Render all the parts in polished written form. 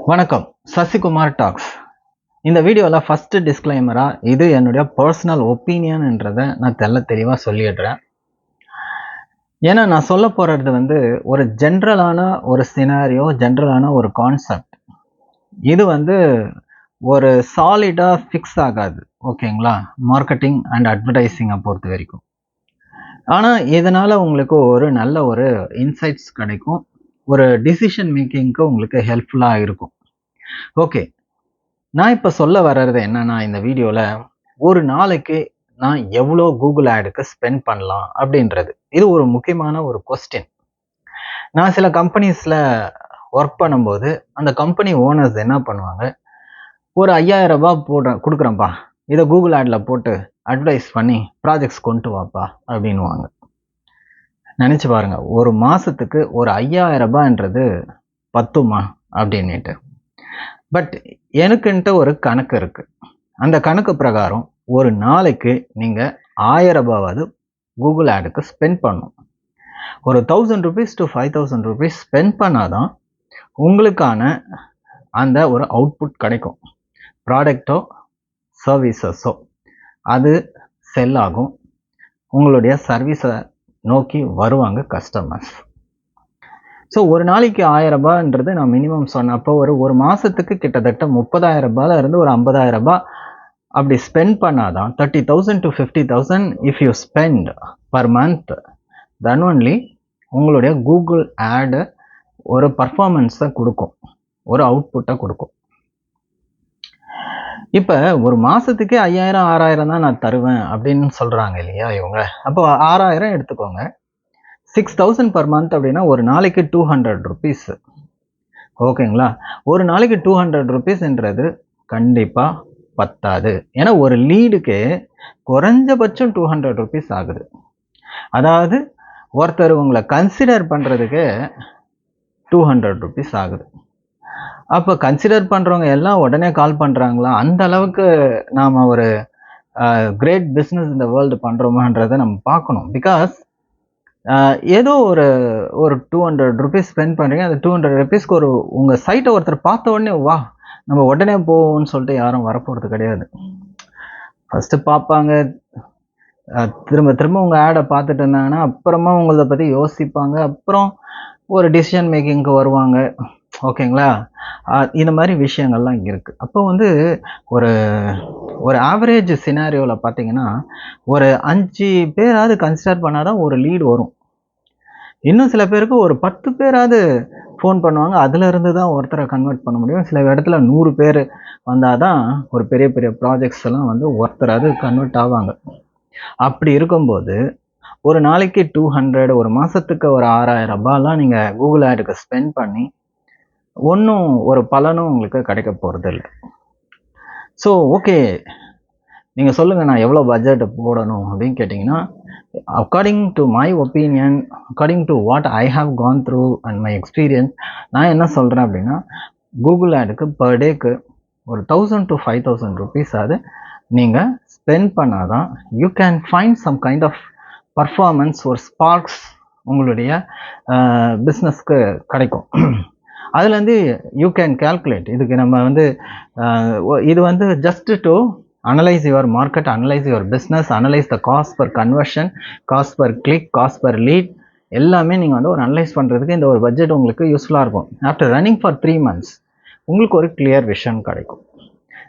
வணக்கம், சசிகுமார் டாக்ஸ். இந்த வீடியோவில் ஃபஸ்ட்டு டிஸ்க்ளைமராக இது என்னுடைய பர்சனல் ஒப்பீனியன்ன்றதை நான் தெளிவாக சொல்லிடுறேன். ஏன்னா நான் சொல்ல போகிறது ஒரு ஜென்ரலான ஒரு சினாரியோ, ஜென்ரலான ஒரு கான்செப்ட். இது ஒரு சாலிடாக ஃபிக்ஸ் ஆகாது, ஓகேங்களா? மார்க்கெட்டிங் அண்ட் அட்வர்டைஸிங்கை பொறுத்த வரைக்கும். ஆனால் இதனால் உங்களுக்கு ஒரு நல்ல ஒரு இன்சைட்ஸ் கிடைக்கும், ஒரு டிசிஷன் மேக்கிங்க்கு உங்களுக்கு ஹெல்ப்ஃபுல்லாக இருக்கும். ஓகே, நான் இப்போ சொல்ல வர்றது என்னன்னா, இந்த வீடியோவில் ஒரு நாளைக்கு நான் எவ்வளோ கூகுள் ஆடுக்கு ஸ்பெண்ட் பண்ணலாம் அப்படின்றது. இது ஒரு முக்கியமான ஒரு கொஸ்டின். நான் சில கம்பெனிஸில் ஒர்க் பண்ணும்போது அந்த கம்பெனி ஓனர்ஸ் என்ன பண்ணுவாங்க, ஒரு 5000 ரூபாய் கொடுக்குறேன்ப்பா, இதை கூகுள் ஆடில் போட்டு அட்வர்டைஸ் பண்ணி ப்ராஜெக்ட்ஸ் கொண்டு வாப்பா அப்படின்வாங்க. நினச்சி பாருங்க, ஒரு மாதத்துக்கு ஒரு 5000 ரூபாய்ன்றது பத்துமா அப்படின்ட்டு. பட் எனக்குன்ட்டு ஒரு கணக்கு இருக்குது. அந்த கணக்கு பிரகாரம் ஒரு நாளைக்கு நீங்கள் 1000 ரூபாவது கூகுள் ஆடுக்கு ஸ்பெண்ட் பண்ணணும். ஒரு 1000 rupees to 5000 rupees ஸ்பெண்ட் பண்ணாதான் உங்களுக்கான அந்த ஒரு அவுட்புட் கிடைக்கும். ப்ராடக்டோ சர்வீசஸோ அது செல் ஆகும், உங்களுடைய சர்வீஸை நோக்கி வருவாங்க கஸ்டமர்ஸ். ஸோ ஒரு நாளைக்கு 1000 ரூபான்றது நான் மினிமம் சொன்னப்போ ஒரு மாதத்துக்கு கிட்டத்தட்ட 30,000 ரூபாயிலிருந்து ஒரு 50,000 ரூபாய் அப்படி ஸ்பெண்ட் பண்ணாதான் 30,000 to 50,000 if you spend per month, then only உங்களுடைய கூகுள் ஆடு ஒரு பர்ஃபார்மன்ஸை கொடுக்கும், ஒரு அவுட்புட்டை கொடுக்கும். இப்போ ஒரு மாதத்துக்கே 5000 6000 தான் நான் தருவேன் அப்படின்னு சொல்கிறாங்க இல்லையா இவங்க. அப்போ 6000 எடுத்துக்கோங்க. 6000 per month அப்படின்னா ஒரு நாளைக்கு 200 rupees, ஓகேங்களா? ஒரு நாளைக்கு 200 rupeesன்றது கண்டிப்பாக பத்தாது. ஏன்னா ஒரு லீடுக்கு குறைஞ்சபட்சம் 200 rupees ஆகுது. அதாவது ஒருத்தர் உங்களை கன்சிடர் பண்ணுறதுக்கு 200 rupees ஆகுது. அப்போ கன்சிடர் பண்ணுறவங்க எல்லாம் உடனே கால் பண்ணுறாங்களா? அந்த அளவுக்கு நாம் ஒரு கிரேட் பிஸ்னஸ் இந்த வேர்ல்டு பண்ணுறோமான்றதை நம்ம பார்க்கணும். பிகாஸ் ஏதோ ஒரு 200 rupees ஸ்பெண்ட் பண்ணுறீங்க, அந்த 200 rupeesக்கு உங்கள் சைட்டை ஒருத்தர் பார்த்த உடனே வா நம்ம உடனே போவோம்னு சொல்லிட்டு யாரும் வரப்போகிறது கிடையாது. ஃபஸ்ட்டு பார்ப்பாங்க, திரும்ப திரும்ப உங்கள் ஆடை பார்த்துட்டு இருந்தாங்கன்னா அப்புறமா உங்களை பற்றி யோசிப்பாங்க, அப்புறம் ஒரு டிசிஷன் மேக்கிங்க்கு வருவாங்க, ஓகேங்களா? இந்த மாதிரி விஷயங்கள்லாம் இங்கே இருக்குது. அப்போ ஒரு ஆவரேஜ் சினாரியோவில் பார்த்தீங்கன்னா ஒரு 5 பேராவது கன்சிடர் பண்ணாதான் ஒரு லீடு வரும். இன்னும் சில பேருக்கு ஒரு 10 பேராவது ஃபோன் பண்ணுவாங்க, அதிலிருந்து தான் ஒருத்தரை கன்வெர்ட் பண்ண முடியும். சில இடத்துல 100 பேர் வந்தால் தான் ஒரு பெரிய பெரிய ப்ராஜெக்ட்ஸ் எல்லாம் ஒருத்தராவது கன்வெர்ட் ஆவாங்க. அப்படி இருக்கும்போது ஒரு நாளைக்கு 200, ஒரு மாதத்துக்கு ஒரு 6000 ரூபாய்லாம் நீங்கள் கூகுள் ஆடுக்கு ஸ்பெண்ட் பண்ணி ஒன்றும் ஒரு பலனும் உங்களுக்கு கிடைக்க போகிறது இல்லை. ஸோ ஓகே, நீங்கள் சொல்லுங்கள் நான் எவ்வளோ பட்ஜெட் போடணும் அப்படின்னு கேட்டிங்கன்னா, according to my opinion, according to what I have gone through and my experience, நான் என்ன சொல்கிறேன் அப்படின்னா, கூகுள் ஆடுக்கு பர் டேக்கு ஒரு 1000 to 5000 rupees ஆகுது நீங்கள் ஸ்பெண்ட் பண்ணாதான் you can find some kind of performance, ஒரு ஸ்பார்க்ஸ் உங்களுடைய பிஸ்னஸ்க்கு கிடைக்கும். அதுலேருந்து யூ கேன் கேல்குலேட். இதுக்கு நம்ம இது just to analyze your market, analyze your business, analyze the cost per conversion, cost per click, cost per lead, எல்லாமே நீங்கள் ஒரு அனலைஸ் பண்ணுறதுக்கு இந்த ஒரு பட்ஜெட் உங்களுக்கு யூஸ்ஃபுல்லாக இருக்கும். ஆஃப்டர் ரன்னிங் ஃபார் 3 months உங்களுக்கு ஒரு கிளியர் விஷன் கிடைக்கும்.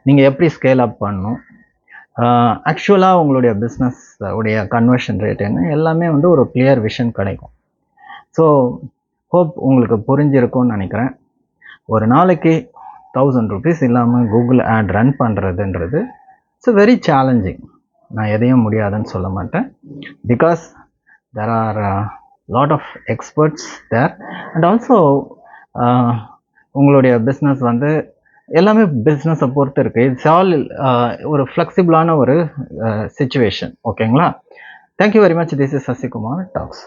நீங்கள் எப்படி ஸ்கேல் அப் பண்ணணும், ஆக்சுவலாக உங்களுடைய பிஸ்னஸ் உடைய கன்வர்ஷன் ரேட் என்ன, எல்லாமே ஒரு கிளியர் விஷன் கிடைக்கும். ஸோ ஹோப் உங்களுக்கு புரிஞ்சிருக்கும்னு நினைக்கிறேன். ஒரு நாளைக்கு 1000 rupees இல்லாமல் கூகுள் ஆட் ரன் பண்ணுறதுன்றது இட்ஸ் வெரி சேலஞ்சிங். நான் எதையும் முடியாதுன்னு சொல்ல மாட்டேன். Because there are lot of experts there and also உங்களுடைய பிஸ்னஸ் எல்லாமே பிஸ்னஸை பொறுத்து இருக்குது. இட்ஸ் ஆல் ஒரு ஃப்ளெக்சிபிளான ஒரு சிச்சுவேஷன், ஓகேங்களா? Thank you very much. This is Sasikumar tax.